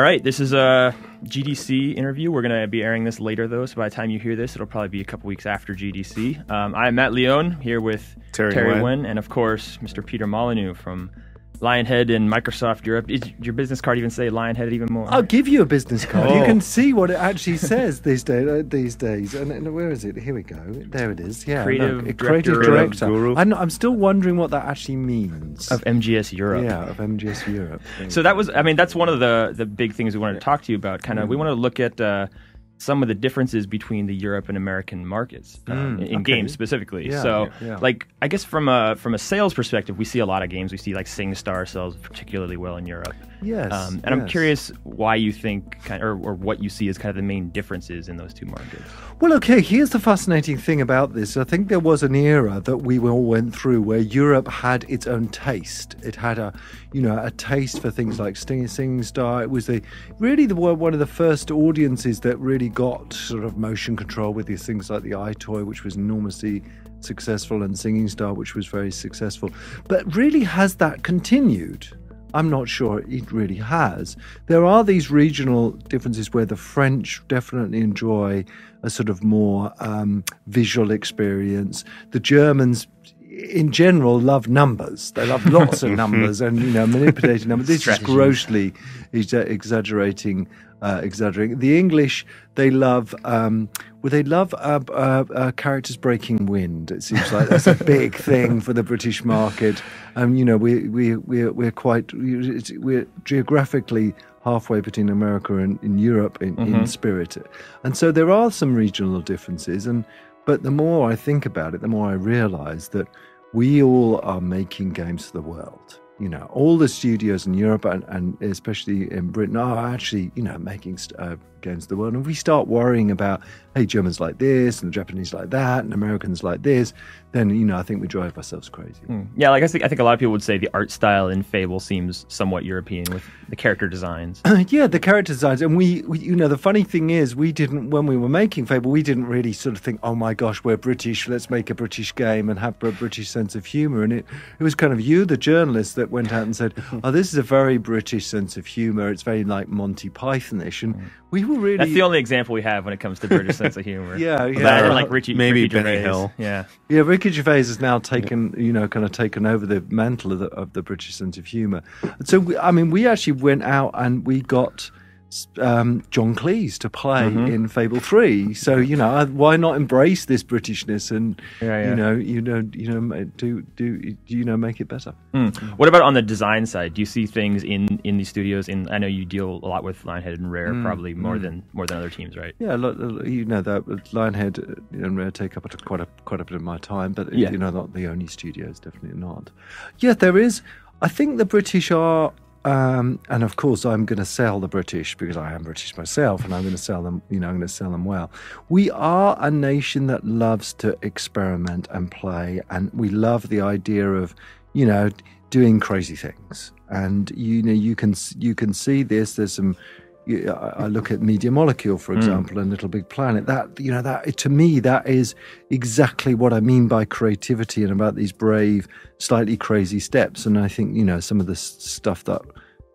right, this is a GDC interview. We're going to be airing this later, though, so by the time you hear this, it'll probably be a couple weeks after GDC. I'm Matt Leone, here with Thierry Nguyen, and of course, Mr. Peter Molyneux from Lionhead and Microsoft Europe. Is your business card even say Lionhead even more? I'll give you a business card. You can see what it actually says these days. And where is it? Here we go. There it is. Yeah, Creative Director. I'm still wondering what that actually means. Of MGS Europe. Yeah, of MGS Europe. So that was, I mean, that's one of the big things we wanted to talk to you about. We want to look at some of the differences between the Europe and American markets in games specifically. Yeah, like, I guess from a sales perspective, we see a lot of games. We see like SingStar sells particularly well in Europe. Yes. I'm curious why you think, or what you see as kind of the main differences in those two markets. Well, okay, here's the fascinating thing about this. I think there was an era that we all went through where Europe had its own taste. It had a taste for things like SingStar. It was one of the first audiences that really got sort of motion control with these things like the iToy, which was enormously successful, and SingStar, which was very successful. But really, has that continued? I'm not sure it really has. There are these regional differences where the French definitely enjoy a sort of more visual experience. The Germans, in general, love numbers. They love lots of numbers and manipulating numbers. This is grossly exaggerating. The English, they love characters breaking wind. It seems like that's a big thing for the British market. We're geographically halfway between America and in Europe in spirit, and so there are some regional differences. But the more I think about it, the more I realise that we all are making games for the world. All the studios in Europe and especially in Britain are actually, making games for the world. And if we start worrying about, hey, Germans like this and the Japanese like that and Americans like this, then, I think we drive ourselves crazy. Yeah, like I think a lot of people would say the art style in Fable seems somewhat European with the character designs. Yeah, the character designs. And we, the funny thing is, when we were making Fable, we didn't really sort of think, oh my gosh, we're British, let's make a British game and have a British sense of humour. And it was kind of you, the journalist, that went out and said, oh, this is a very British sense of humour. It's very like Monty Python-ish. And we were really... That's the only example we have when it comes to British sense of humour. Yeah. Or like Ricky Benny Gervais. Hill. Yeah, Ricky Gervais has now taken, kind of taken over the mantle of the British sense of humour. So, we actually went out and we got John Cleese to play in Fable 3. So, why not embrace this Britishness and, make it better. What about on the design side? Do you see things in these studios? I know you deal a lot with Lionhead and Rare, probably more than other teams, right? Yeah, that Lionhead and Rare take up quite a bit of my time, but not the only studios, definitely not. Yeah, there is. I think the British are. And of course, I'm going to sell the British because I am British myself, and I'm going to sell them. I'm going to sell them well. We are a nation that loves to experiment and play, and we love the idea of, doing crazy things. And you can see this. There's some. I look at Media Molecule, for example, and Little Big Planet. That to me, that is exactly what I mean by creativity and about these brave, slightly crazy steps. And I think some of the stuff that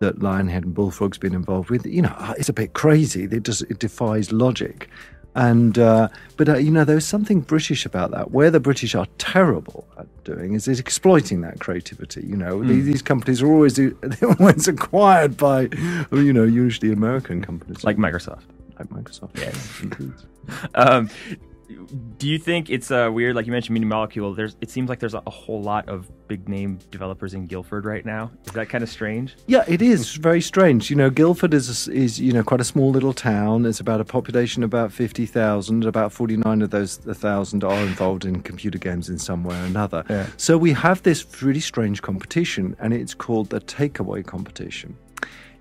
Lionhead and Bullfrog's been involved with, it's a bit crazy. It defies logic. And but there's something British about that. Where the British are terrible at doing is exploiting that creativity. These companies are always acquired by usually American companies like Microsoft. Yes, indeed. Do you think it's weird, like you mentioned Media Molecule, it seems like there's a whole lot of big name developers in Guildford right now? Is that kind of strange? Yeah, it is very strange. Guildford is quite a small little town. It's about a population of about 50,000. About 49 of those 1,000 are involved in computer games in some way or another. Yeah. So we have this really strange competition, and it's called the takeaway competition.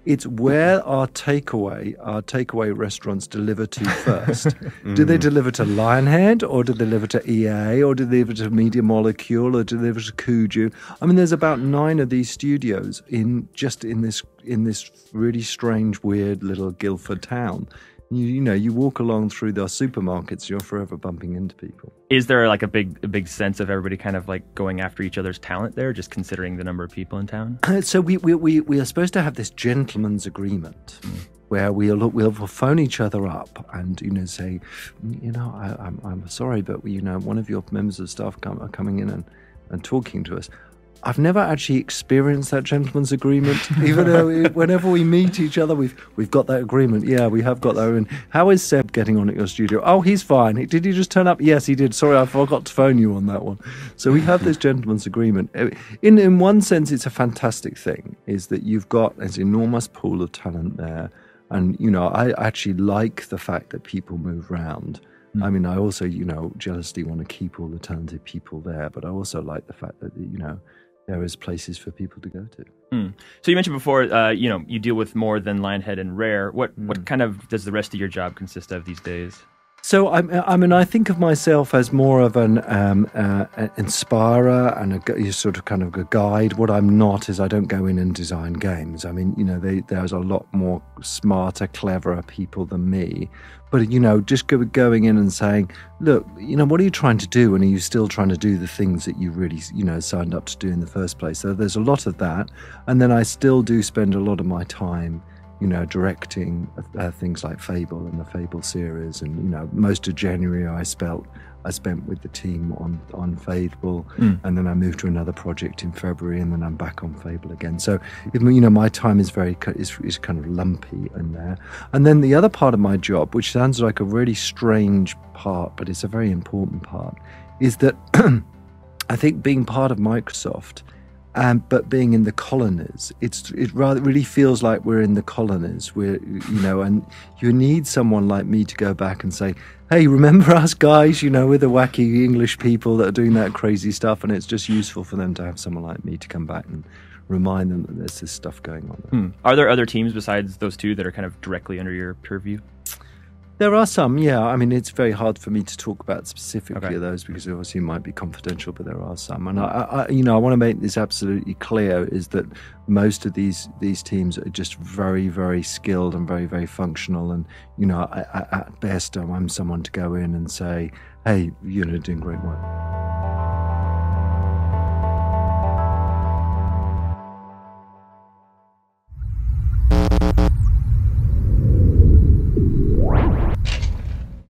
It's where our takeaway restaurants deliver to first. Do they deliver to Lionhead, or do they deliver to EA, or do they deliver to Media Molecule, or do they deliver to Kuju? There's about 9 of these studios in this really strange, weird little Guildford town. You walk along through the supermarkets, you're forever bumping into people. Is there like a big sense of everybody kind of like going after each other's talent there, just considering the number of people in town? So we are supposed to have this gentleman's agreement. where we'll phone each other up and say, I'm sorry, but one of your members of staff are coming in and talking to us. I've never actually experienced that gentleman's agreement, even though whenever we meet each other, we've got that agreement. Yeah, we have got that. And how is Seb getting on at your studio? Oh, he's fine. Did he just turn up? Yes, he did. Sorry, I forgot to phone you on that one. So we have this gentleman's agreement. In one sense, it's a fantastic thing, is that you've got this enormous pool of talent there. And, I actually like the fact that people move around. I mean, I also, jealously want to keep all the talented people there, but I also like the fact that, there is places for people to go to. So you mentioned before, you deal with more than Lionhead and Rare. What kind of does the rest of your job consist of these days? So I think of myself as more of an inspirer and a sort of kind of a guide. What I'm not is I don't go in and design games. I mean, there's a lot more smarter, cleverer people than me. But, just going in and saying, look, what are you trying to do? And are you still trying to do the things that you really, signed up to do in the first place? So there's a lot of that. And then I still do spend a lot of my time directing things like Fable and the Fable series, and most of January I spent with the team on Fable, and then I moved to another project in February, and then I'm back on Fable again. So my time is is kind of lumpy in there. And then the other part of my job, which sounds like a really strange part, but it's a very important part, is that I think being part of Microsoft. But being in the colonies, it really feels like we're in the colonies. And you need someone like me to go back and say, hey, remember us guys, we're the wacky English people that are doing that crazy stuff. And it's just useful for them to have someone like me to come back and remind them that there's this stuff going on. Are there other teams besides those two that are kind of directly under your purview? There are some, yeah. I mean, it's very hard for me to talk about specifically those because obviously it might be confidential, but there are some. And I want to make this absolutely clear, is that most of these teams are just very, very skilled and very, very functional. And, at best, I'm someone to go in and say, hey, you're doing great work.